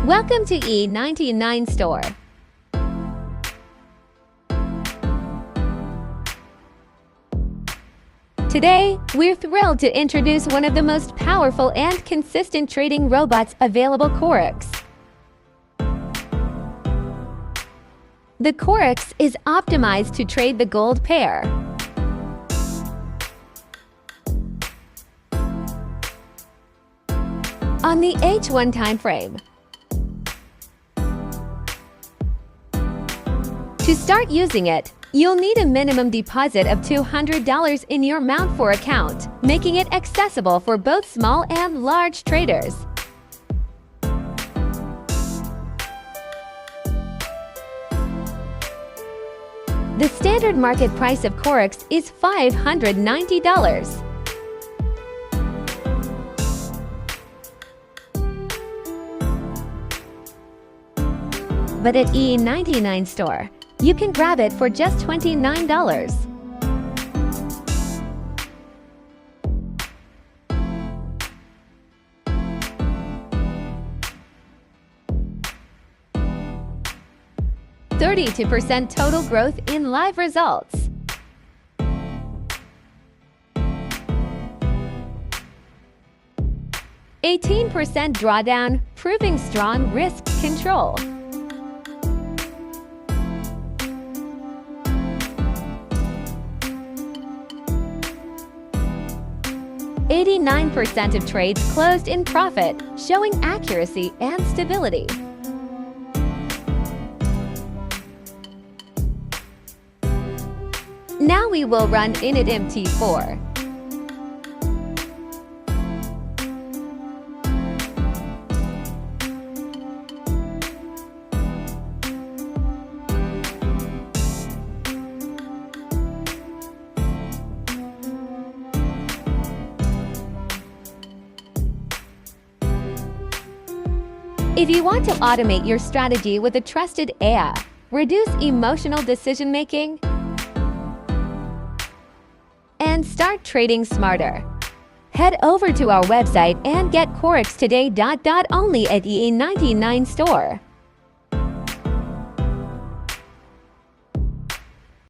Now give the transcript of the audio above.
Welcome to E99 Store. Today, we're thrilled to introduce one of the most powerful and consistent trading robots available, CoreX. The CoreX is optimized to trade the gold pair. On the H1 timeframe. To start using it, you'll need a minimum deposit of $200 in your Mount4 account, making it accessible for both small and large traders. The standard market price of CoreX is $590. But at E99 Store, you can grab it for just $29. (32% total growth in live results. (18% drawdown, proving strong risk control. 89% of trades closed in profit, showing accuracy and stability. Now we will run Init MT4. If you want to automate your strategy with a trusted AI, reduce emotional decision-making, and start trading smarter, head over to our website and get CoreX today. Only at E99 Store.